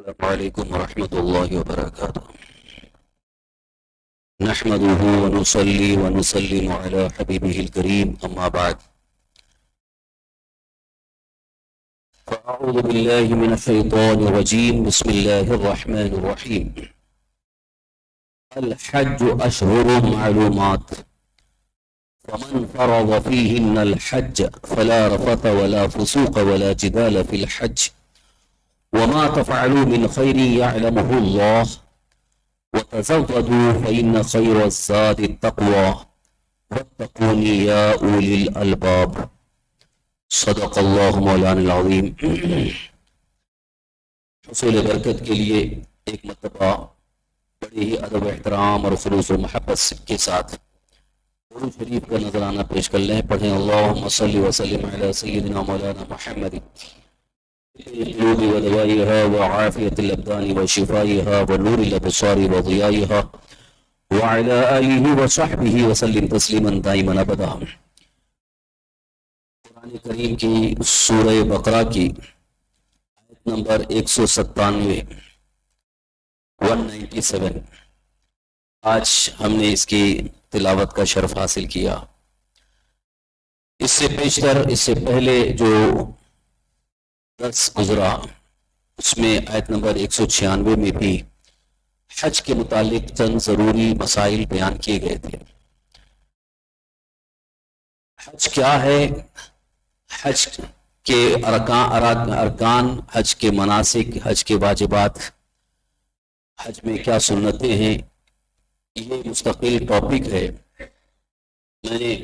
السلام علیکم ورحمۃ اللہ وبرکاتہ نحمده ونصلي ونسلم على حبیبه الکریم اما بعد فاعوذ باللہ من الشیطان الرجیم بسم اللہ الرحمن الرحیم الحج اشہر معلومات فمن فرض فیہن الحج فلا رفث ولا فسوق ولا جدال فی الحج وما تفعلوا من خير يعلمه الله وتزودوا فإن خير الزاد التقوى واتقون يا أولي الألباب صدق اللہ مولانا العظیم. حصول برکت کے لیے ایک مرتبہ بڑے ہی ادب و احترام اور خلوص و محبت کے ساتھ درود شریف کا نذرانہ پیش کر لیں. پڑھیں اللہم صلی وسلم علی سیدنا مولانا محمد القلوب ودوائها وعافية الأبدان وشفائها ونور الأبصار وضيائها وعلى آله وصحبه وسلم تسليما دائما أبدا. قرآن کریم کی سورہ بقرہ کی آیت نمبر 197 197 آج ہم نے اس کی تلاوت کا شرف حاصل کیا. اس سے پیشتر اس سے پہلے جو درس گزرا اس میں آیت نمبر 196 میں بھی حج کے متعلق چند ضروری مسائل بیان کیے گئے تھے. حج کیا ہے، حج کے ارکان، حج کے مناسک، حج کے واجبات، حج میں کیا سنتیں ہیں، یہ مستقل ٹاپک ہے. میں نے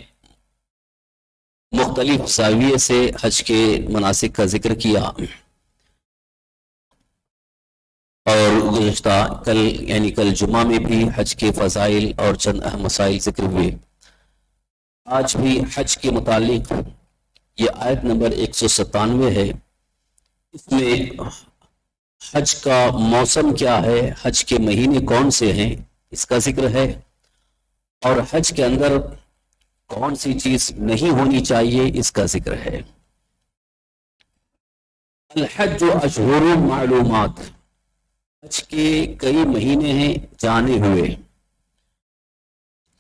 مختلف زاویے سے حج کے مناسک کا ذکر کیا اور گزشتہ کل جمعہ میں بھی حج کے فضائل اور چند اہم مسائل ذکر ہوئے. آج بھی حج کے متعلق یہ آیت نمبر 197 ہے. اس میں حج کا موسم کیا ہے، حج کے مہینے کون سے ہیں اس کا ذکر ہے، اور حج کے اندر کون سی چیز نہیں ہونی چاہیے اس کا ذکر ہے. الحج اشہر معلومات، حج کے کئی مہینے ہیں جانے ہوئے.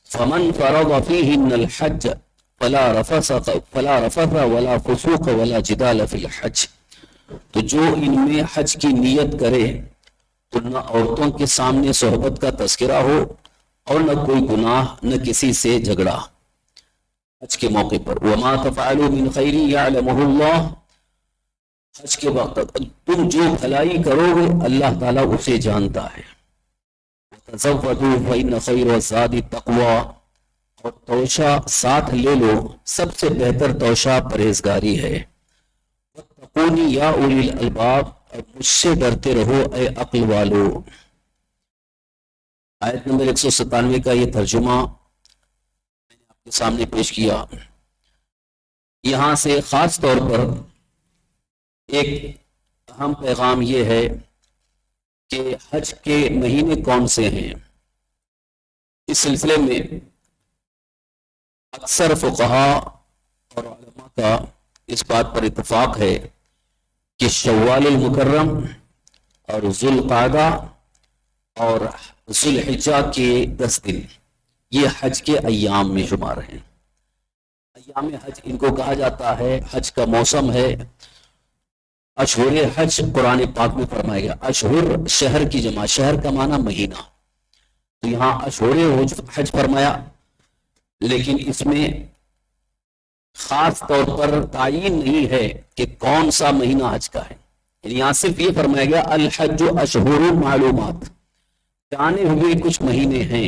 فمن فرض فیہن الحج فلا رفث ولا فسوق ولا جدال فی الحج، تو جو ان میں حج کی نیت کرے تو نہ عورتوں کے سامنے صحبت کا تذکرہ ہو اور نہ کوئی گناہ، نہ کسی سے جھگڑا حج کے موقع پر. وما تفعلوا من خیر یعلمہ اللہ، حج کے وقت تم جو بھلائی کرو گے اللہ تعالیٰ اسے جانتا ہے. وتزودوا فإن خیر الزاد التقوی، اور توشہ ساتھ لے لو، سب سے بہتر توشہ پرہیزگاری ہے. واتقونی یا اولی الالباب، اور مجھ سے ڈرتے رہو اے عقل والو. آیت نمبر 197 کا یہ ترجمہ کے سامنے پیش کیا. یہاں سے خاص طور پر ایک اہم پیغام یہ ہے کہ حج کے مہینے کون سے ہیں. اس سلسلے میں اکثر فقہا اور علماء کا اس بات پر اتفاق ہے کہ شوال المکرم اور ذوالقعدہ اور ذوالحجہ کے 10 دن یہ حج کے ایام میں شمار ہیں. ایام حج ان کو کہا جاتا ہے. حج کا موسم ہے اشہر حج. قرآن پاک میں فرمایا گیا اشہر، شہر کی جمع، شہر کا معنی مہینہ، تو یہاں اشہر حج فرمایا، لیکن اس میں خاص طور پر تعین نہیں ہے کہ کون سا مہینہ حج کا ہے. یہاں صرف یہ فرمایا گیا الحج اشہر معلومات، جانے ہوئے کچھ مہینے ہیں،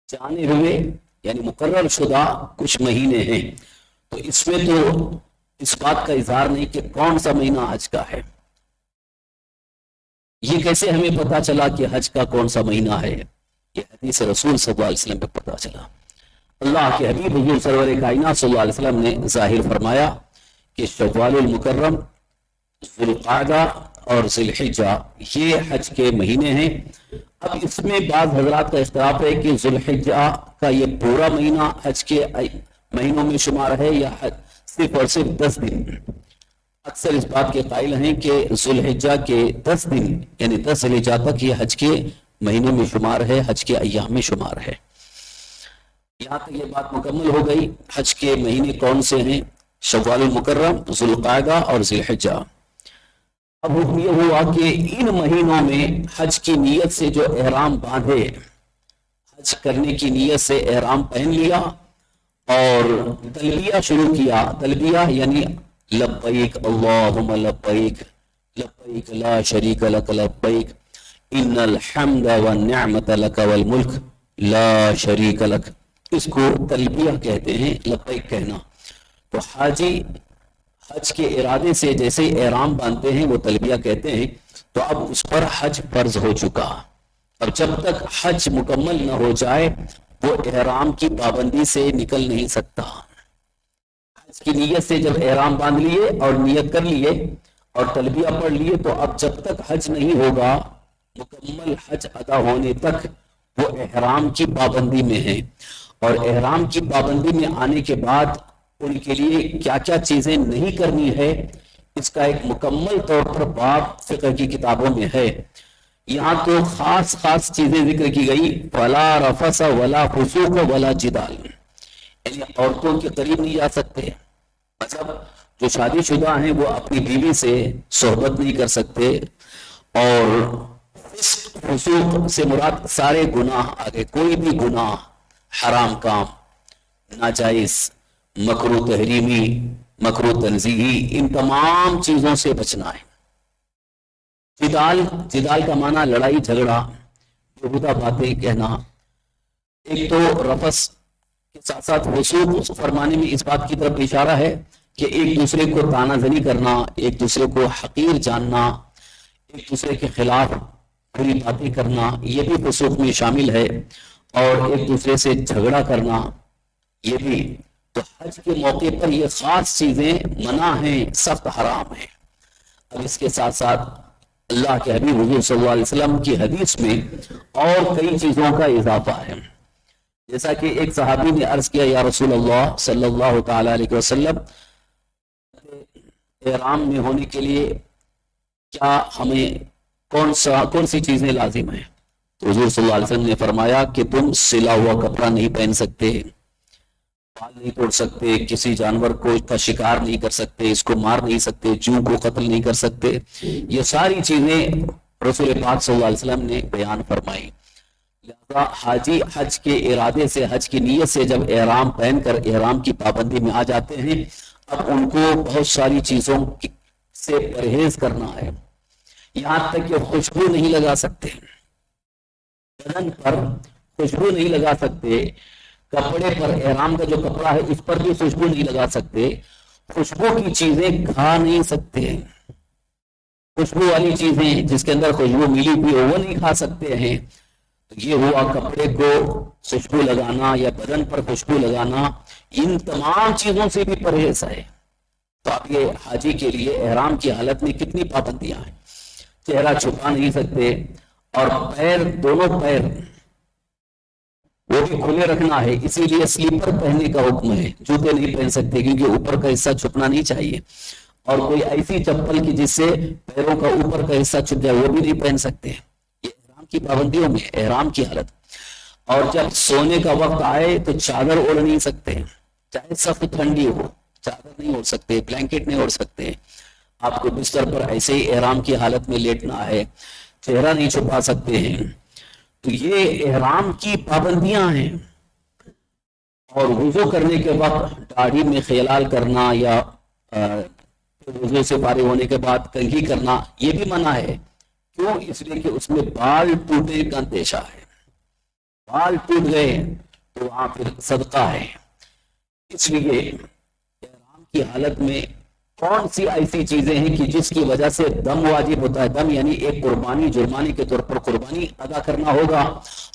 جانے ہوئے یعنی مقرر شدہ کچھ مہینے ہیں. تو اس میں تو اس بات کا اظہار نہیں کہ کون سا مہینہ حج کا ہے. یہ کیسے ہمیں پتا چلا کہ حج کا کون سا مہینہ ہے؟ یہ حدیث رسول صلی اللہ علیہ وسلم پہ پتا چلا. اللہ کے حبیب حضور سرور کائنات صلی اللہ علیہ وسلم نے ظاہر فرمایا کہ شوال المکرم، ذوالقعدہ اور ذوالحجہ یہ حج کے مہینے ہیں. اب اس میں بعض حضرات کا اختلاف ہے کہ ذوالحجہ کا یہ پورا مہینہ حج کے مہینوں میں شمار ہے یا صرف اور صرف 10 دن. اکثر اس بات کے قائل ہیں کہ ذوالحجہ کے 10 دن یعنی 10 ذی الحجہ تک یہ حج کے مہینوں میں شمار ہے، حج کے ایام میں شمار ہے۔ یہاں تک یہ بات مکمل ہو گئی حج کے مہینے کون سے ہیں، شوال المکرم، ذوالقعدہ اور ذی الحجہ۔ اب حکم یہ ہوا کہ ان مہینوں میں حج کی نیت سے جو احرام باندھے، حج کرنے کی نیت سے احرام پہن لیا اور تلبیہ شروع کیا، تلبیہ یعنی لبیک اللہم لبیک لبیک لا شریک لک لبیک ان الحمد والنعمت لک والملک لا شریک لک، اس کو تلبیہ کہتے ہیں، لبیک کہنا۔ تو حاجی حج کے ارادے سے جیسے احرام باندھتے ہیں وہ تلبیہ کہتے ہیں، تو اب اس پر حج فرض ہو چکا۔ اب جب تک حج مکمل نہ ہو جائے وہ احرام کی پابندی سے نکل نہیں سکتا۔ حج کی نیت سے جب احرام باندھ لیے اور نیت کر لیے اور تلبیہ پڑھ لیے، تو اب جب تک حج نہیں ہوگا، مکمل حج ادا ہونے تک وہ احرام کی پابندی میں ہیں۔ اور احرام کی پابندی میں آنے کے بعد ان کے لیے کیا کیا چیزیں نہیں کرنی ہے، اس کا ایک مکمل طور پر باب فقہ کی کتابوں میں ہے۔ یہاں تو خاص خاص چیزیں ذکر کی گئی، ولا رفث ولا فسوق ولا جدال، یعنی عورتوں کے قریب نہیں جا سکتے، مطلب جو شادی شدہ ہیں وہ اپنی بیوی سے صحبت نہیں کر سکتے، اور فسق فسوق سے مراد سارے گناہ آگے، کوئی بھی گناہ، حرام کام، ناجائز، مکروہ تحریمی، مکروہ تنزیہی، ان تمام چیزوں سے بچنا ہے۔ جدال کا معنی لڑائی جھگڑا، بےہودہ باتیں کہنا۔ ایک تو رفث کے ساتھ ساتھ فسوق فرمانے میں اس بات کی طرف اشارہ ہے کہ ایک دوسرے کو طعنہ زنی کرنا، ایک دوسرے کو حقیر جاننا، ایک دوسرے کے خلاف بری باتیں کرنا، یہ بھی فسوق میں شامل ہے، اور ایک دوسرے سے جھگڑا کرنا یہ بھی۔ تو حج کے موقع پر یہ خاص چیزیں منع ہیں، سخت حرام ہیں۔ اب اس کے ساتھ ساتھ اللہ کے حبیب حضور صلی اللہ علیہ وسلم کی حدیث میں اور کئی چیزوں کا اضافہ ہے، جیسا کہ ایک صحابی نے عرض کیا، یا رسول اللہ صلی اللہ تعالی علیہ وسلم، احرام میں ہونے کے لیے کیا ہمیں کون سی چیزیں لازم ہیں؟ تو حضور صلی اللہ علیہ وسلم نے فرمایا کہ تم سلا ہوا کپڑا نہیں پہن سکتے، بال نہیں توڑ سکتے، کسی جانور کو کا شکار نہیں کر سکتے، اس کو مار نہیں سکتے، جوں کو قتل نہیں کر سکتے۔ یہ ساری چیزیں رسول پاک صلی اللہ علیہ وسلم نے بیان فرمائی۔ لہذا حاجی حج کے ارادے سے، حج کی نیت سے جب احرام پہن کر احرام کی پابندی میں آ جاتے ہیں، اب ان کو بہت ساری چیزوں سے پرہیز کرنا ہے۔ یہاں تک کہ خوشبو نہیں لگا سکتے، بدن پر خوشبو نہیں لگا سکتے، کپڑے پر، احرام کا جو کپڑا ہے اس پر بھی خوشبو نہیں لگا سکتے، خوشبو کی چیزیں کھا نہیں سکتے، خوشبو والی چیزیں جس کے اندر خوشبو ملی ہوئی ہو وہ نہیں کھا سکتے ہیں۔ تو یہ ہوا کپڑے کو خوشبو لگانا یا بدن پر خوشبو لگانا، ان تمام چیزوں سے بھی پرہیز ہے۔ تو اب یہ حاجی کے لیے احرام کی حالت میں کتنی پابندیاں ہیں، چہرہ چھپا نہیں سکتے، اور پیر، دونوں پیر وہ بھی کھلے رکھنا ہے، اسی لیے سلیپر پہننے کا حکم ہے، جوتے نہیں پہن سکتے کیونکہ اوپر کا حصہ چھپنا نہیں چاہیے، اور کوئی ایسی چپل کی جس سے پیروں کا اوپر کا حصہ چھپ جائے وہ بھی نہیں پہن سکتے۔ یہ احرام کی پابندیوں میں احرام کی حالت۔ اور جب سونے کا وقت آئے تو چادر اوڑھ نہیں سکتے، چاہے سخت ٹھنڈی ہو، چادر نہیں اوڑھ سکتے، بلینکٹ نہیں اوڑھ سکتے، آپ کو بستر پر ایسے ہی احرام کی حالت میں لیٹنا ہے، چہرہ نہیں چھپا سکتے ہیں۔ تو یہ احرام کی پابندیاں ہیں۔ اور وضو کرنے کے وقت داڑھی میں خلال کرنا یا وضو سے فارغ ہونے کے بعد کنگھی کرنا یہ بھی منع ہے۔ کیوں؟ اس لیے کہ اس میں بال ٹوٹنے کا اندیشہ ہے، بال ٹوٹ گئے تو وہاں پھر صدقہ ہے۔ اس لیے احرام کی حالت میں کون سی ایسی چیزیں ہیں کہ جس کی وجہ سے دم واجب ہوتا ہے، دم یعنی ایک قربانی، جرمانے کے طور پر قربانی ادا کرنا ہوگا،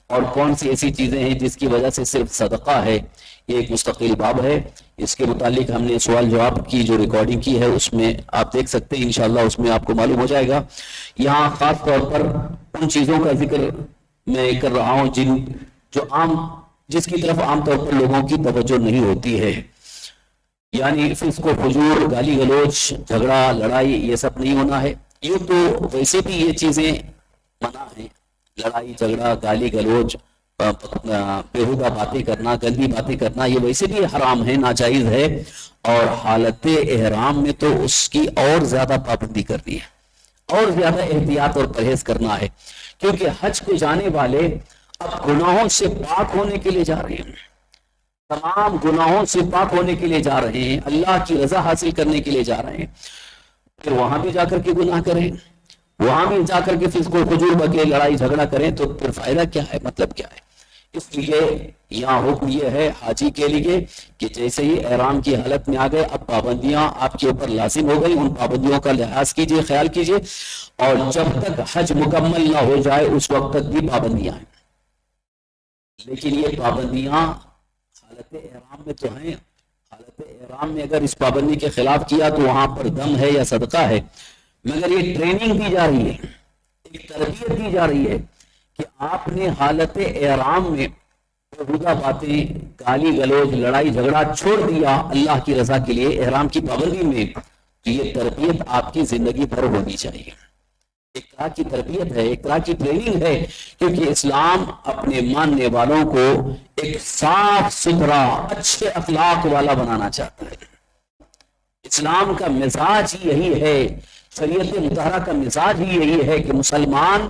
اور کون سی ایسی چیزیں ہیں جس کی وجہ سے صرف صدقہ ہے، یہ ایک مستقل باب ہے۔ اس کے متعلق ہم نے سوال جواب کی جو ریکارڈنگ کی ہے اس میں آپ دیکھ سکتے ہیں، انشاءاللہ اس میں آپ کو معلوم ہو جائے گا۔ یہاں خاص طور پر ان چیزوں کا ذکر میں کر رہا ہوں جس کی طرف عام طور پر لوگوں کی توجہ نہیں ہوتی ہے۔ یعنی فسق و فجور، گالی گلوچ، جھگڑا لڑائی یہ سب نہیں ہونا ہے. یوں تو ویسے بھی یہ چیزیں منع ہیں، لڑائی جھگڑا گالی گلوچ بیہودہ باتیں کرنا، گندی باتیں کرنا، یہ ویسے بھی حرام ہے، ناجائز ہے. اور حالت احرام میں تو اس کی اور زیادہ پابندی کرنی ہے، اور زیادہ احتیاط اور پرہیز کرنا ہے، کیونکہ حج کو جانے والے اب گناہوں سے پاک ہونے کے لیے جا رہے ہیں، تمام گناہوں سے پاک ہونے کے لیے جا رہے ہیں، اللہ کی رضا حاصل کرنے کے لیے جا رہے ہیں. پھر وہاں بھی جا کر کے گناہ کریں، وہاں بھی جا کر کے فسق و فجور بکے لڑائی جھگڑا کریں، تو پھر فائدہ کیا ہے، مطلب کیا ہے؟ اس لیے یہاں حکم یہ ہے حاجی کے لیے کہ جیسے ہی احرام کی حالت میں آ گئے، اب پابندیاں آپ کے اوپر لازم ہو گئی، ان پابندیوں کا لحاظ کیجئے، خیال کیجئے، اور جب تک حج مکمل نہ ہو جائے اس وقت تک بھی پابندیاں ہیں. لیکن یہ پابندیاں حالت احرام میں تو ہیں، حالت احرام میں اگر اس پابندی کے خلاف کیا تو وہاں پر دم ہے یا صدقہ ہے. مگر یہ ٹریننگ دی جا رہی ہے، ایک تربیت دی جا رہی ہے کہ آپ نے حالت احرام میں بیہودہ باتیں، گالی گلوچ، لڑائی جھگڑا چھوڑ دیا اللہ کی رضا کے لیے احرام کی پابندی میں، تو یہ تربیت آپ کی زندگی بھر ہونی چاہیے. ایک طرح کی تربیت ہے، ایک طرح کی ٹریننگ ہے، کیونکہ اسلام اپنے ماننے والوں کو ایک صاف ستھرا اچھے اخلاق والا بنانا چاہتا ہے. اسلام کا مزاج ہی یہی ہے، شریعت مطہرہ کا مزاج ہی یہی ہے کہ مسلمان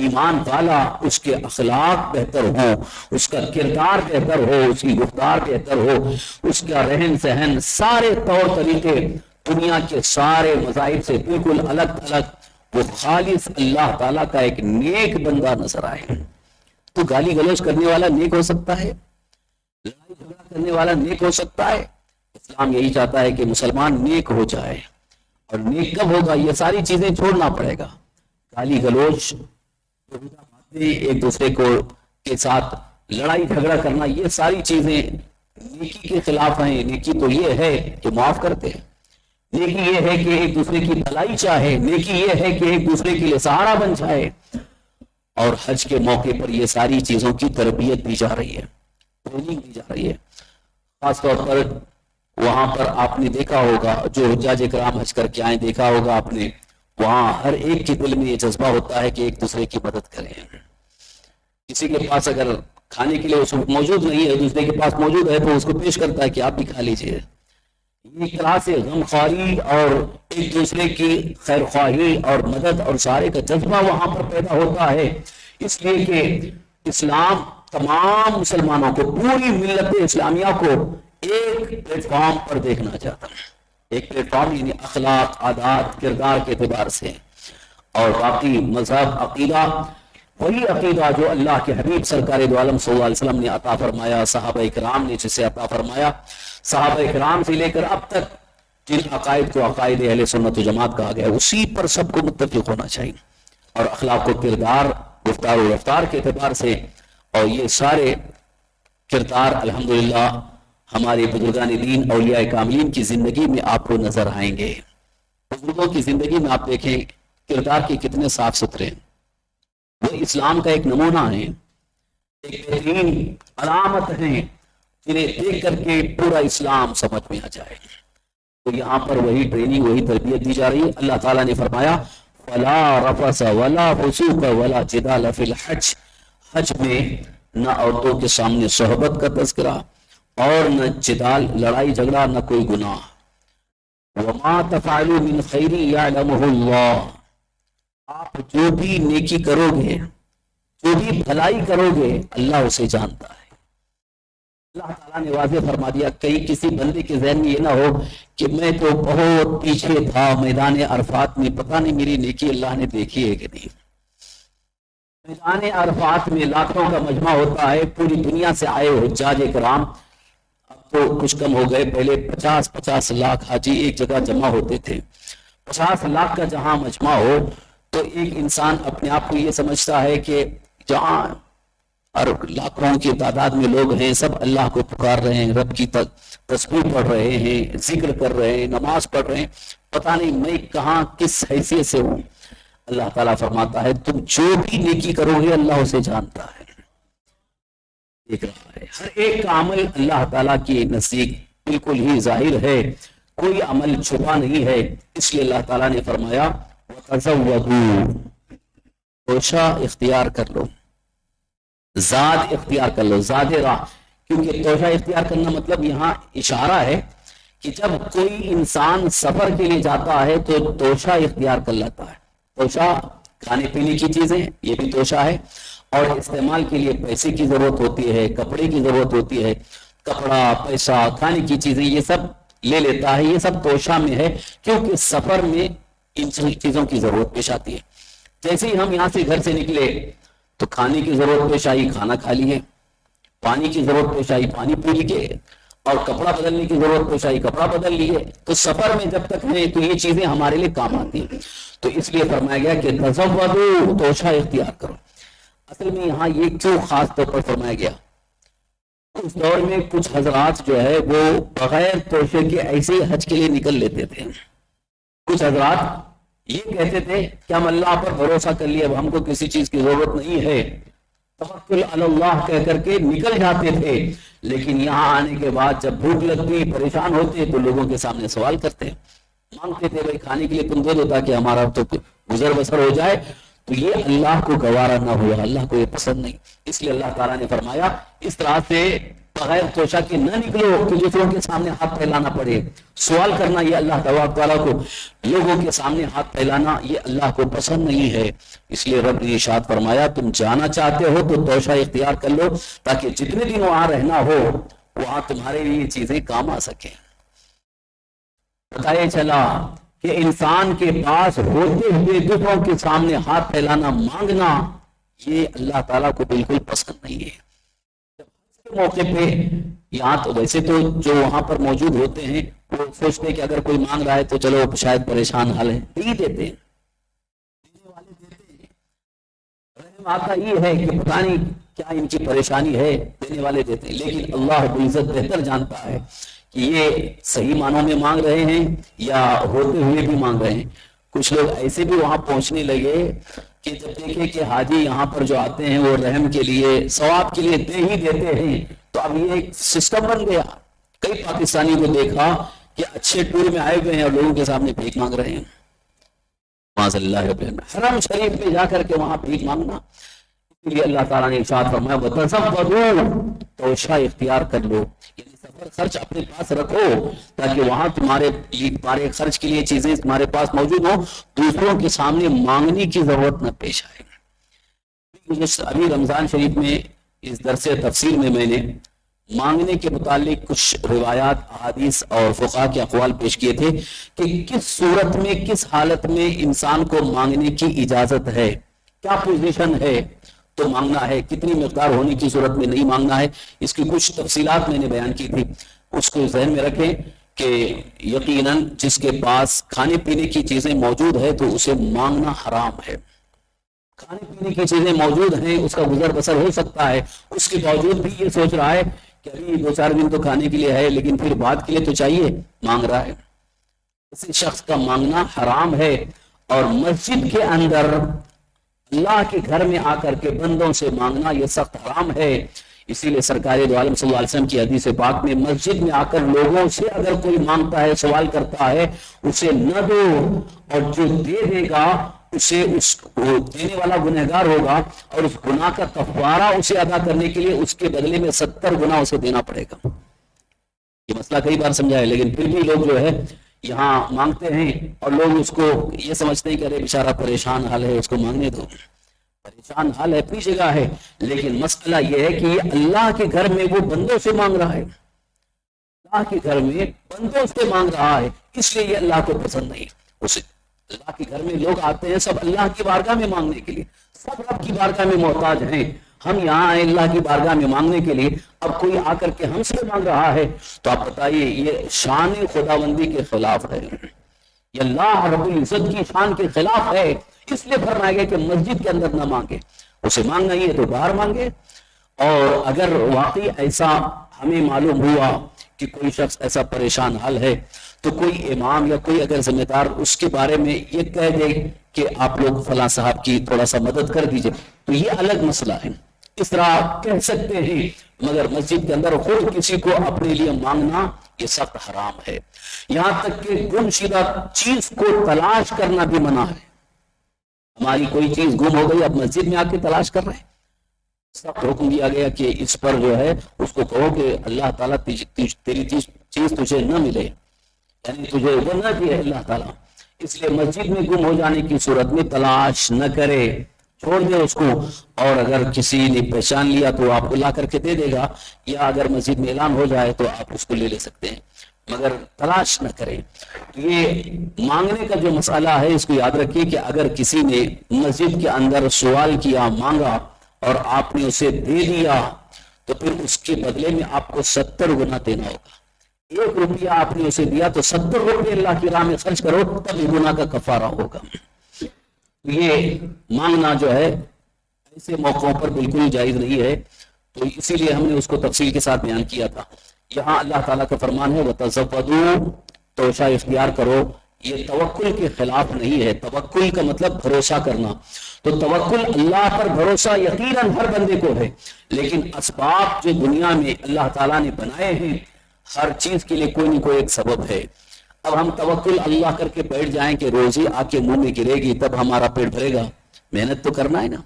ایمان والا، اس کے اخلاق بہتر ہو، اس کا کردار بہتر ہو، اس کی گفتار بہتر ہو، اس کا رہن سہن، سارے طور طریقے دنیا کے سارے مذاہب سے بالکل الگ الگ، وہ خالص اللہ تعالیٰ کا ایک نیک بندہ نظر آئے. تو گالی گلوچ کرنے والا نیک ہو سکتا ہے، لڑائی جھگڑا کرنے والا نیک ہو سکتا ہے؟ اسلام یہی چاہتا ہے کہ مسلمان نیک ہو جائے. اور نیک کب ہوگا؟ یہ ساری چیزیں چھوڑنا پڑے گا، گالی گلوچ، ایک دوسرے کو کے ساتھ لڑائی جھگڑا کرنا، یہ ساری چیزیں نیکی کے خلاف ہیں. نیکی تو یہ ہے کہ معاف کرتے ہیں، نیکی یہ ہے کہ ایک دوسرے کی بھلائی چاہے، نیکی یہ ہے کہ ایک دوسرے کے لیے سہارا بن جائے. اور حج کے موقع پر یہ ساری چیزوں کی تربیت دی جا رہی ہے، ٹریننگ دی جا رہی ہے. خاص طور پر وہاں پر آپ نے دیکھا ہوگا، جو حجاج کرام حج کر کے آئے، دیکھا ہوگا آپ نے، وہاں ہر ایک کے دل میں یہ جذبہ ہوتا ہے کہ ایک دوسرے کی مدد کریں. کسی کے پاس اگر کھانے کے لیے اس وقت موجود نہیں ہے، دوسرے کے پاس موجود ہے تو اس کو پیش کرتا ہے کہ آپ بھی کھا لیجئے. ایک طرح سے غم خواری اور ایک دوسرے کی خیر خواہی اور مدد اور سارے کا جذبہ وہاں پر پیدا ہوتا ہے. اس لیے کہ اسلام تمام مسلمانوں کو، پوری ملت اسلامیہ کو ایک پلیٹ فارم پر دیکھنا چاہتا ہے. ایک پلیٹ فارم یعنی اخلاق، عادات، کردار کے اعتبار سے، اور باقی مذہب، عقیدہ، وہی عقیدہ جو اللہ کے حبیب سرکار دو عالم صلی اللہ علیہ وسلم نے عطا فرمایا، صحابہ کرام نے جسے عطا فرمایا. صحابہ کرام سے لے کر اب تک جن عقائد کو عقائد اہل سنت و جماعت کہا گیا، اسی پر سب کو متفق ہونا چاہیے. اور اخلاق و کردار، گفتار و رفتار کے اعتبار سے، اور یہ سارے کردار الحمدللہ ہمارے بزرگان دین اولیاء کاملین کی زندگی میں آپ کو نظر آئیں گے. بزرگوں کی زندگی میں آپ دیکھیں کردار کے کتنے صاف ستھرے ہیں. وہ اسلام کا ایک نمونہ ہے، ایک بہترین علامت ہیں جنہیں دیکھ کر کے پورا اسلام سمجھ میں آ جائے. تو یہاں پر وہی ٹریننگ، وہی تربیت دی جا رہی ہے. اللہ تعالیٰ نے فرمایا فَلَا رَفَثَ وَلَا فُسُوقَ وَلَا جِدَالَ فِي الْحَجِّ، حج میں نہ عورتوں کے سامنے صحبت کا تذکرہ، اور نہ جدال، لڑائی جھگڑا، نہ کوئی گناہ. وَمَا تَفْعَلُوا مِنْ خَيْرٍ يَعْلَمُهُ اللَّهُ، آپ جو بھی نیکی کرو گے، جو بھی بھلائی کرو گے، اللہ اسے جانتا ہے. اللہ تعالیٰ نے واضح فرما دیا. کہیں کسی بندے کے ذہن میں یہ نہ ہو کہ میں تو بہت پیچھے تھا میدان عرفات میں، پتہ نہیں میری نیکی اللہ نے دیکھی ہے کہ نہیں. میدان عرفات میں لاکھوں کا مجمع ہوتا ہے، پوری دنیا سے آئے حجاج کرام. اب تو کچھ کم ہو گئے، پہلے 50 لاکھ حاجی ایک جگہ جمع ہوتے تھے. 50 لاکھ کا جہاں مجمع ہو تو ایک انسان اپنے آپ کو یہ سمجھتا ہے کہ جہاں اور لاکھوں کی تعداد میں لوگ ہیں، سب اللہ کو پکار رہے ہیں، رب کی تسبیح پڑھ رہے ہیں، ذکر کر رہے ہیں، نماز پڑھ رہے ہیں، پتہ نہیں میں کہاں کس حیثیت سے ہوں. اللہ تعالیٰ فرماتا ہے تم جو بھی نیکی کرو گے اللہ اسے جانتا ہے، دیکھ رہا ہے. ہر ایک کا عمل اللہ تعالیٰ کی نزدیک بالکل ہی ظاہر ہے، کوئی عمل چھپا نہیں ہے. اس لیے اللہ تعالیٰ نے فرمایا وَتَزَوَّدُوا، توشہ اختیار کر لو، زاد اختیار کر لو، زاد راہ. کیونکہ توشہ اختیار کرنا مطلب یہاں اشارہ ہے کہ جب کوئی انسان سفر کے لیے جاتا ہے تو توشہ اختیار کر لیتا ہے. توشہ کھانے پینے کی چیزیں، یہ بھی توشہ ہے، اور استعمال کے لیے پیسے کی ضرورت ہوتی ہے، کپڑے کی ضرورت ہوتی ہے، کپڑا، پیسہ، کھانے کی چیزیں، یہ سب لے لیتا ہے. یہ سب توشہ میں ہے کیونکہ سفر میں ان چیزوں کی ضرورت پیش آتی ہے. جیسے ہی ہم یہاں سے گھر سے نکلے تو کھانے کی ضرورت پیش آئی، کھانا کھا لیے، پانی کی ضرورت پیش آئی، پانی پی لیے، اور کپڑا بدلنے کی ضرورت پیش آئی، کپڑا بدل لیے. تو سفر میں جب تک ہیں تو یہ چیزیں ہمارے لیے کام آتی ہیں. تو اس لیے فرمایا گیا کہ تزودوا، توشہ اختیار کرو. اصل میں یہاں یہ کیوں خاص طور پر فرمایا گیا؟ اس دور میں کچھ حضرات جو ہے وہ بغیر توشے کے ایسے ہی حج کے لیے نکل لیتے تھے. کچھ حضرات یہ کہتے تھے کہ ہم اللہ پر بھروسہ کر لیے، اب ہم کو کسی چیز کی ضرورت نہیں ہے، توکل علی اللہ کہہ کر کے نکل جاتے تھے. لیکن یہاں آنے کے بعد جب بھوک لگتی، پریشان ہوتے تو لوگوں کے سامنے سوال کرتے، مانگتے تھے بھائی کھانے کے لیے تم دے دو تاکہ ہمارا تو گزر بسر ہو جائے. تو یہ اللہ کو گوارا نہ ہوا، اللہ کو یہ پسند نہیں. اس لیے اللہ تعالیٰ نے فرمایا اس طرح سے بغیر توشہ کے نہ نکلو کہ دوسروں کے سامنے ہاتھ پھیلانا پڑے. سوال کرنا یہ اللہ تعالیٰ کو، لوگوں کے سامنے ہاتھ پھیلانا یہ اللہ کو پسند نہیں ہے. اس لیے رب نے ارشاد فرمایا تم جانا چاہتے ہو تو توشہ اختیار کر لو تاکہ جتنے دن وہاں رہنا ہو وہاں تمہارے لیے یہ چیزیں کام آ سکیں. بتایا چلا کہ انسان کے پاس ہوتے ہوئے دوسروں کے سامنے ہاتھ پھیلانا، مانگنا، یہ اللہ تعالیٰ کو بالکل پسند نہیں ہے. موقع پہ یہاں تو ویسے تو جو وہاں پر موجود ہوتے ہیں وہ سوچتے ہیں کہ اگر کوئی مانگ رہا ہے تو چلو شاید پریشان حال ہے، نہیں دیتے ہیں، دینے والے دیتے ہیں. رحم آتا یہ ہے کہ پتہ نہیں کیا ان کی پریشانی ہے، دینے والے دیتے ہیں. لیکن اللہ رب العزت بہتر جانتا ہے کہ یہ صحیح معنوں میں مانگ رہے ہیں یا ہوتے ہوئے بھی مانگ رہے ہیں. کچھ لوگ ایسے بھی وہاں پہنچنے لگے کہ جب دیکھے کہ حاجی یہاں پر جو آتے ہیں وہ رحم کے لیے، ثواب کے لیے دے ہی دیتے ہیں، تو اب یہ ایک سسٹم بن گیا. کئی پاکستانی کو دیکھا کہ اچھے ٹور میں آئے ہوئے ہیں اور لوگوں کے سامنے بھیک مانگ رہے ہیں. معاذ اللہ، حرم شریف میں جا کر کے وہاں بھیک مانگنا. اس لیے اللہ تعالیٰ نے ارشاد فرمایا وَتَزَوَّدُوا، توشہ اختیار کر لو، یعنی سفر خرچ اپنے پاس رکھو تاکہ وہاں تمہارے خرچ کے لیے چیزیں تمہارے پاس موجود ہوں، دوسروں کے سامنے مانگنے کی ضرورت نہ پیش آئے. ابھی رمضان شریف میں اس درس تفسیر میں نے مانگنے کے متعلق کچھ روایات، احادیث اور فقہا کے اقوال پیش کیے تھے کہ کس صورت میں، کس حالت میں انسان کو مانگنے کی اجازت ہے، کیا پوزیشن ہے تو مانگنا ہے، کتنی مقدار ہونے کی صورت میں نہیں مانگنا ہے. اس کی کچھ تفصیلات میں نے بیان کی تھی، اس کو ذہن میں رکھیں کہ یقیناً جس کے پاس کھانے پینے کی چیزیں موجود ہے تو اسے مانگنا حرام ہے. کھانے پینے کی چیزیں موجود ہیں، اس کا گزر بسر ہو سکتا ہے، اس کے باوجود بھی یہ سوچ رہا ہے کہ ابھی 2-4 دن تو کھانے کے لیے ہے لیکن پھر بعد کے لیے تو چاہیے، مانگ رہا ہے. اسی شخص کا مانگنا حرام ہے. اور مسجد کے اندر اللہ کے گھر میں آ کر کے بندوں سے مانگنا یہ سخت حرام ہے. اسی لیے سرکار دو عالم صلی اللہ علیہ وسلم کی حدیث پاک میں مسجد میں آ کر لوگوں سے اگر کوئی مانگتا ہے، سوال کرتا ہے، اسے نہ دو، اور جو دے دے گا اسے وہ دینے والا گنہگار ہوگا اور اس گناہ کا کفارہ اسے ادا کرنے کے لیے اس کے بدلے میں 70 گنا اسے دینا پڑے گا. یہ مسئلہ کئی بار سمجھا ہے لیکن پھر بھی لوگ جو ہے یہاں مانگتے ہیں اور لوگ اس کو یہ سمجھتے ہیں کہ ارے بیچارہ پریشان حال ہے، اس کو مانگنے دو. پریشان حال ہے، اپنی جگہ ہے، لیکن مسئلہ یہ ہے کہ یہ اللہ کے گھر میں وہ بندوں سے مانگ رہا ہے، اللہ کے گھر میں بندوں سے مانگ رہا ہے، اس لیے یہ اللہ کو پسند نہیں. اسے اللہ کے گھر میں لوگ آتے ہیں سب اللہ کی بارگاہ میں مانگنے کے لیے، سب رب کی بارگاہ میں محتاج ہیں. ہم یہاں آئے اللہ کی بارگاہ میں مانگنے کے لیے، اب کوئی آ کر کے ہم سے مانگ رہا ہے تو آپ بتائیے یہ شان خداوندی کے خلاف ہے، یہ اللہ رب العزت کی شان کے خلاف ہے. اس لیے فرمایا گیا کہ مسجد کے اندر نہ مانگے، اسے مانگنا ہی ہے تو باہر مانگے. اور اگر واقعی ایسا ہمیں معلوم ہوا کہ کوئی شخص ایسا پریشان حال ہے تو کوئی امام یا کوئی اگر ذمہ دار اس کے بارے میں یہ کہہ دے کہ آپ لوگ فلاں صاحب کی تھوڑا سا مدد کر دیجئے تو یہ الگ مسئلہ ہے. اس طرح کہہ سکتے ہیں، مگر مسجد کے اندر خود کسی کو اپنے لیے مانگنا یہ سخت حرام ہے. یہاں تک کہ گم شدہ چیز کو تلاش کرنا بھی منع ہے. ہماری کوئی چیز گم ہو گئی، اب مسجد میں آ کے تلاش کر رہے ہیں. سخت حکم دیا گیا کہ اس پر جو ہے اس کو کہو کہ اللہ تعالیٰ تیری چیز تجھے نہ ملے، یعنی تجھے وہ نہ دے اللہ تعالیٰ. اس لیے مسجد میں گم ہو جانے کی صورت میں تلاش نہ کرے، چھوڑ دے اس کو. اور اگر کسی نے پہچان لیا تو آپ کو لا کر کے دے دے گا، یا اگر مسجد میں اعلان ہو جائے تو آپ اس کو لے سکتے ہیں، مگر تلاش نہ کریں. یہ مانگنے کا جو مسئلہ ہے اس کو یاد رکھیے کہ اگر کسی نے مسجد کے اندر سوال کیا، مانگا اور آپ نے اسے دے دیا تو پھر اس کے بدلے میں آپ کو 70 گنا دینا ہوگا. 1 روپیہ آپ نے اسے دیا تو 70 روپے اللہ کی راہ میں خرچ کرو، تب گناہ کا کفارہ ہوگا. یہ مانگنا جو ہے ایسے موقعوں پر بالکل جائز نہیں ہے. تو اسی لیے ہم نے اس کو تفصیل کے ساتھ بیان کیا تھا. یہاں اللہ تعالیٰ کا فرمان ہے وَتَزَوَّدُوا، توشہ اختیار کرو. یہ توکل کے خلاف نہیں ہے. توکل کا مطلب بھروسہ کرنا. تو توکل اللہ پر بھروسہ یقیناً ہر بندے کو ہے، لیکن اسباب جو دنیا میں اللہ تعالیٰ نے بنائے ہیں، ہر چیز کے لیے کوئی نہ کوئی ایک سبب ہے. اب ہم توکل اللہ کر کے بیٹھ جائیں کہ روزی آ کے منہ میں گرے گی تب ہمارا پیٹ بھرے گا. محنت تو کرنا ہے نا،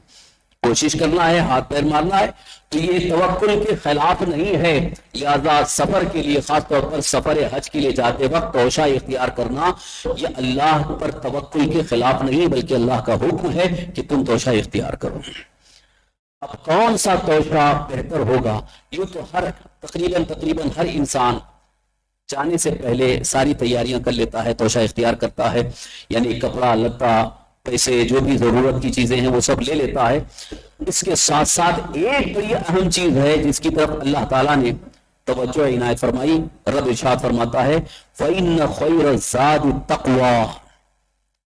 کوشش کرنا ہے، ہاتھ پیر مارنا ہے. تو یہ توکل کے خلاف نہیں ہے. لہذا سفر کے لیے، خاص طور پر سفر حج کے لیے جاتے وقت توشہ اختیار کرنا یہ اللہ پر توکل کے خلاف نہیں، بلکہ اللہ کا حکم ہے کہ تم توشہ اختیار کرو. اب کون سا توشہ بہتر ہوگا؟ یوں تو تقریباً ہر انسان جانے سے پہلے ساری تیاریاں کر لیتا ہے، توشہ اختیار کرتا ہے، یعنی کپڑا لتا، پیسے، جو بھی ضرورت کی چیزیں ہیں وہ سب لے لیتا ہے. اس کے ساتھ ساتھ ایک بڑی اہم چیز ہے جس کی طرف اللہ تعالیٰ نے توجہ عنایت فرمائی. رب ارشاد فرماتا ہے فَإِنَّ خَيْرَ الزَّادِ التَّقْوَىٰ،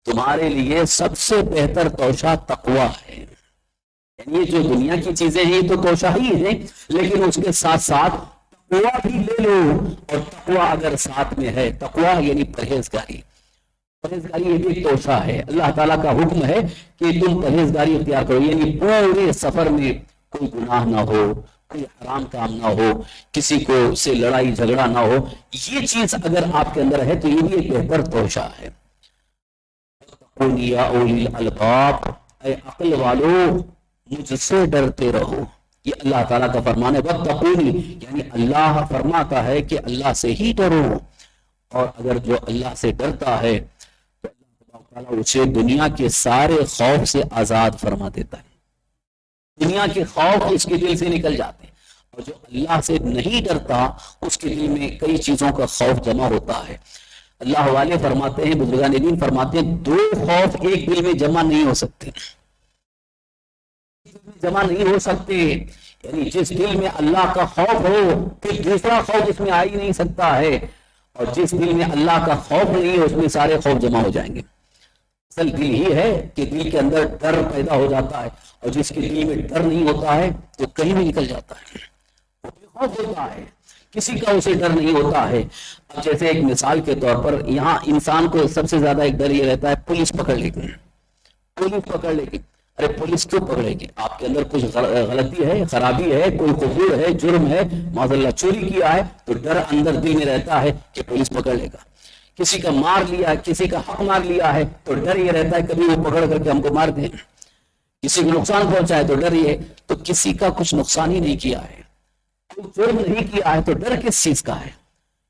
تمہارے لیے سب سے بہتر توشہ تقویٰ ہے. یعنی یہ جو دنیا کی چیزیں ہیں یہ تو توشہ ہی ہیں، لیکن اس کے ساتھ ساتھ تقویٰ بھی لے لو. اور تقویٰ اگر ساتھ میں ہے، تقویٰ یعنی پرہیزگاری، پرہیزگاری یہ بھی ایک توشہ ہے. اللہ تعالیٰ کا حکم ہے کہ تم پرہیزگاری اختیار کرو، یعنی پورے سفر میں کوئی گناہ نہ ہو، کوئی حرام کام نہ ہو، کسی کو سے لڑائی جھگڑا نہ ہو. یہ چیز اگر آپ کے اندر ہے تو یہ بھی ایک بہتر توشہ ہے. یا اولی الالباب، اے عقل والو مجھ سے ڈرتے رہو. یہ اللہ تعالیٰ کا فرمان ہے. واتقونی، یعنی اللہ فرماتا ہے کہ اللہ سے ہی ڈرو. اور اگر جو اللہ سے ڈرتا ہے تو اللہ تعالیٰ اسے دنیا کے سارے خوف سے آزاد فرما دیتا ہے. دنیا کے خوف اس کے دل سے نکل جاتے ہیں. اور جو اللہ سے نہیں ڈرتا اس کے دل میں کئی چیزوں کا خوف جمع ہوتا ہے. اللہ والے فرماتے ہیں، بزرگان دین فرماتے ہیں، 2 خوف ایک دل میں جمع نہیں ہو سکتے، جمع نہیں ہو سکتے. یعنی جس دل میں اللہ کا خوف ہو پھر دوسرا خوف اس میں آ ہی نہیں سکتا ہے، اور جس دل میں اللہ کا خوف نہیں ہے اس میں سارے خوف جمع ہو جائیں گے. اصل دل ہی ہے کہ دل کے اندر ڈر پیدا ہو جاتا ہے، اور جس کے دل میں ڈر نہیں ہوتا ہے وہ کہیں بھی نکل جاتا ہے. وہ بے خوف ہوتا ہے، کسی کا اسے ڈر نہیں ہوتا ہے. اب جیسے ایک مثال کے طور پر یہاں انسان کو سب سے زیادہ ایک ڈر یہ رہتا ہے پولیس پکڑ لے گی، پولیس پکڑ لے گی. ارے پولیس کیوں پکڑے گی؟ آپ کے اندر کچھ غلطی ہے، خرابی ہے، کوئی قصور ہے، جرم ہے، معاذ اللہ چوری کیا ہے، تو ڈر اندر دل میں رہتا ہے کہ پولیس پکڑ لے گا. کسی کا مار لیا ہے، کسی کا حق مار لیا ہے تو ڈر یہ رہتا ہے کبھی وہ پکڑ کر کے ہم کو مار دیں. کسی کو نقصان پہنچا ہے تو ڈر یہ. تو کسی کا کچھ نقصان ہی نہیں کیا ہے، کوئی جرم نہیں کیا ہے، تو ڈر کس چیز کا ہے؟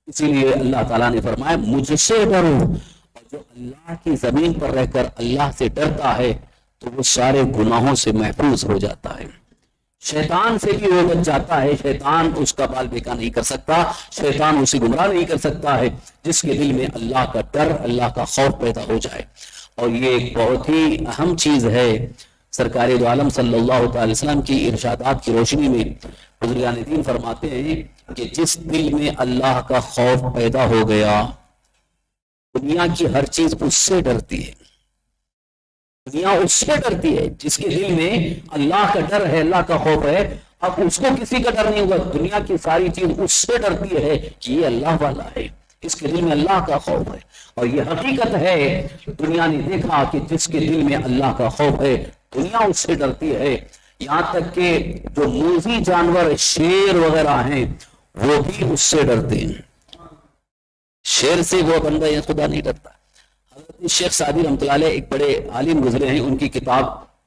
اسی لیے اللہ تعالیٰ نے فرمایا مجھ سے ڈرو. اور جو اللہ کی زمین پر رہ کر اللہ سے ڈرتا ہے تو وہ سارے گناہوں سے محفوظ ہو جاتا ہے. شیطان سے بھی وہ بچ جاتا ہے. شیطان اس کا بال بیکا نہیں کر سکتا، شیطان اسے گمراہ نہیں کر سکتا ہے جس کے دل میں اللہ کا ڈر، اللہ کا خوف پیدا ہو جائے. اور یہ ایک بہت ہی اہم چیز ہے. سرکار دو عالم صلی اللہ تعالی وسلم کی ارشادات کی روشنی میں بزرگان دین فرماتے ہیں کہ جس دل میں اللہ کا خوف پیدا ہو گیا دنیا کی ہر چیز اس سے ڈرتی ہے. دنیا اس سے ڈرتی ہے جس کے دل میں اللہ کا ڈر ہے، اللہ کا خوف ہے. اب اس کو کسی کا ڈر نہیں ہوگا، دنیا کی ساری چیز اس سے ڈرتی ہے کہ یہ اللہ والا ہے، اس کے دل میں اللہ کا خوف ہے. اور یہ حقیقت ہے، دنیا نے دیکھا کہ جس کے دل میں اللہ کا خوف ہے دنیا اس سے ڈرتی ہے. یہاں تک کہ جو موذی جانور شیر وغیرہ ہیں وہ بھی اس سے ڈرتے ہیں. شیر سے وہ بندہ یا خدا نہیں ڈرتا. حضرت شیخ سعدی رحمۃ اللہ علیہ ایک بڑے عالم گزرے ہیں، ان کی کتاب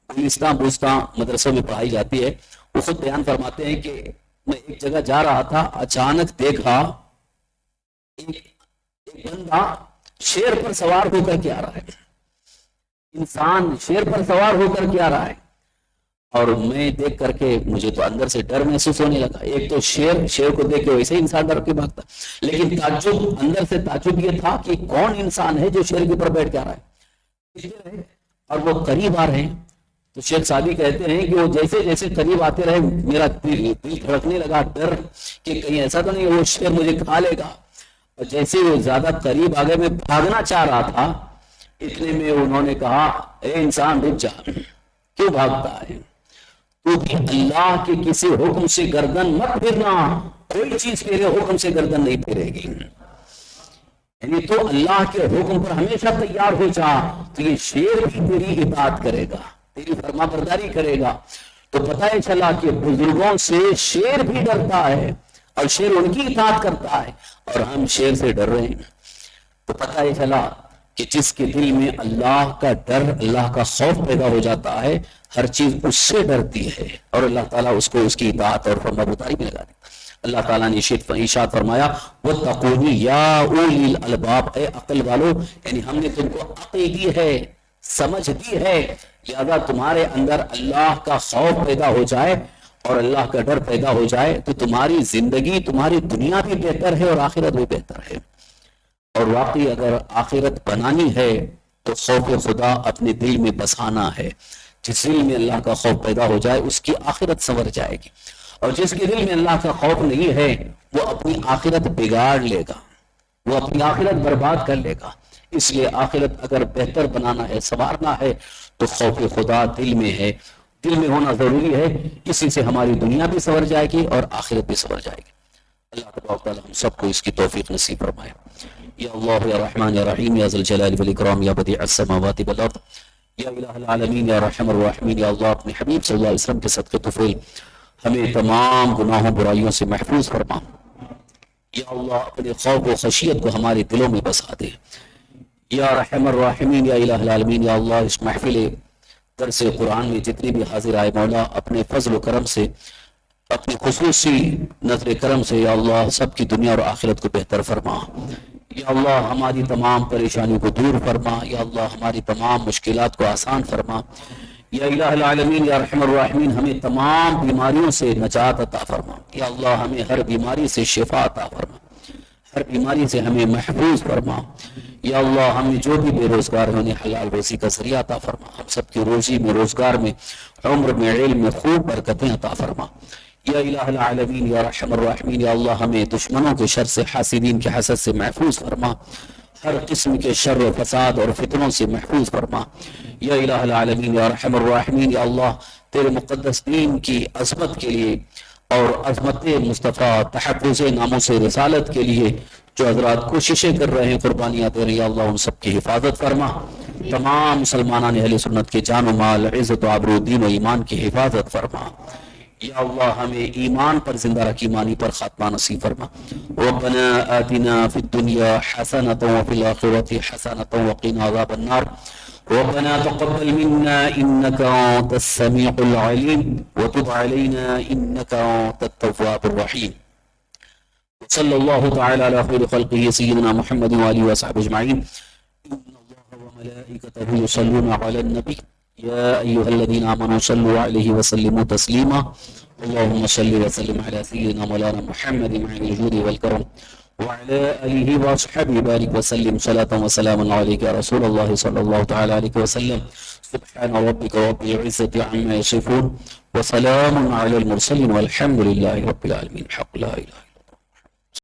گلستان بوستان مدرسوں میں پڑھائی جاتی ہے. وہ خود بیان فرماتے ہیں کہ میں ایک جگہ جا رہا تھا، اچانک دیکھا ایک بندہ شیر پر سوار ہو کر کے آ رہا ہے. انسان شیر پر سوار ہو کر کے آ رہا ہے، اور میں دیکھ کر کے مجھے تو اندر سے ڈر محسوس ہونے لگا. ایک تو شیر کو دیکھ کے ویسے ہی انسان ڈر کے بھاگتا، لیکن تعجب اندر سے تعجب یہ تھا کہ کون انسان ہے جو شیر کے اوپر بیٹھ کے آ رہا ہے. اور وہ قریب آ رہے ہیں. تو شیخ سعدی کہتے ہیں کہ وہ جیسے جیسے قریب آتے رہے میرا دل دھڑکنے لگا، ڈر کہ کہیں ایسا تو نہیں وہ شیر مجھے کھا لے گا. اور جیسے وہ زیادہ قریب آ گئے، میں بھاگنا چاہ رہا تھا، اتنے میں انہوں نے کہا اے انسان رک جا، کیوں بھاگتا ہے؟ تو بھی اللہ کے کسی حکم سے گردن مت پھرنا، کوئی چیز تیرے حکم سے گردن نہیں پھرے گی. یعنی تو اللہ کے حکم پر ہمیشہ تیار ہو جا، تو یہ شیر بھی تیری اطاعت کرے گا، تیری فرما برداری کرے گا. تو پتہ ہی چلا کہ بزرگوں سے شیر بھی ڈرتا ہے اور شیر ان کی اطاعت کرتا ہے، اور ہم شیر سے ڈر رہے ہیں. تو پتہ ہی چلا کہ جس کے دل میں اللہ کا ڈر، اللہ کا خوف پیدا ہو جاتا ہے، ہر چیز اس سے ڈرتی ہے، اور اللہ تعالیٰ اس کو اس کی اطاعت اور فرما برداری میں لگا دیتا. اللہ تعالیٰ نے ارشاد فرمایا وَاتَّقُونِ يَا أُولِي الْأَلْبَابِ، اے عقل والو، یعنی ہم نے تم کو عقل دی ہے، سمجھ دی ہے، لہذا تمہارے اندر اللہ کا خوف پیدا ہو جائے اور اللہ کا ڈر پیدا ہو جائے تو تمہاری زندگی، تمہاری دنیا بھی بہتر ہے اور آخرت بھی بہتر ہے. اور واقعی اگر آخرت بنانی ہے تو خوف خدا اپنے دل میں بسانا ہے. جس دل میں اللہ کا خوف پیدا ہو جائے اس کی آخرت سنور جائے گی، اور جس کے دل میں اللہ کا خوف نہیں ہے وہ اپنی آخرت بگاڑ لے گا، وہ اپنی آخرت برباد کر لے گا. اس لیے آخرت اگر بہتر بنانا ہے، سنوارنا ہے، تو خوف خدا دل میں ہے، دل میں ہونا ضروری ہے. اسی سے ہماری دنیا بھی سنور جائے گی اور آخرت بھی سنور جائے گی. اللہ تبارک و تعالی ہم سب کو اس کی توفیق نصیب فرمائے. یا اللہ یا رحمان یا رحیم یا ذی الجلال والاکرام یا بدیع السماوات والارض یا الہ العالمین یا رحم الراحمین، یا اللہ اپنے حبیب صلی اللہ علیہ وسلم کے صدقے طفیل ہمیں تمام گناہوں برائیوں سے محفوظ فرما. یا اللہ اپنے خوف و خشیت کو ہمارے دلوں میں بسا دے. یا رحم الراحمین یا الہ العالمین، یا اللہ اس محفل درس قرآن میں جتنے بھی حاضر آئے مولا اپنے فضل و کرم سے، اپنی خصوصی نظر کرم سے یا اللہ سب کی دنیا اور آخرت کو بہتر فرما. یا اللہ ہماری تمام پریشانیوں کو دور فرما. یا اللہ ہماری تمام مشکلات کو آسان فرما. یا الہ العالمین یا رحم الراحمین ہمیں تمام بیماریوں سے نجات عطا فرما. یا اللہ ہمیں ہر بیماری سے شفا عطا فرما، ہر بیماری سے ہمیں محفوظ فرما. یا اللہ ہمیں جو بھی بے روزگار ہیں انہیں حلال روزی کا ذریعہ عطا فرما. ہم سب کی روزی میں، روزگار میں، عمر میں، علم میں خوب برکتیں عطا فرما. یا الہ العالمین یا رحم الراحمین، یا اللہ ہمیں دشمنوں کے شر سے، حاسدین کے حسد سے محفوظ فرما، ہر قسم کے شر و فساد اور فتنوں سے محفوظ فرما. یا الہ العالمین یا رحم الراحمین، یا اللہ تیرے مقدس دین کی عظمت کے لیے اور عظمت مصطفیٰ تحفظ ناموس رسالت کے لیے جو حضرات کوششیں کر رہے ہیں، قربانیاں دے رہے ہیں، یا اللہ ان سب کی حفاظت فرما. تمام مسلمانان اہل سنت کے جان و مال، عزت و آبرو، دین و ایمان کی حفاظت فرما. یا اللہ ہمیں ایمان پر زندہ رکھ، ایمانی پر خاتمہ نصیب فرما. ربنا آتنا فی الدنیا حسنۃ وفی الآخرۃ حسنۃ وقنا عذاب النار. ربنا تقبل منا انك انت السميع العليم وتب علينا انك انت التواب الرحيم. صلى الله تعالى على خير خلقه سيدنا محمد وآله وصحبه اجمعين. ان الله وملائكته يصلون على النبي يا ايها الذين امنوا صلوا عليه وسلموا تسليما. اللهم صل وسلم على سيدنا مولانا محمد مع الجود والكرم وعلى آله وصحبه بارك وسلم صلاة وسلام عليك يا رسول الله صلى الله تعالى عليه وسلم. سبحان ربك رب العزة عما يصفون وسلام على المرسلين والحمد لله رب العالمين. حق لا إله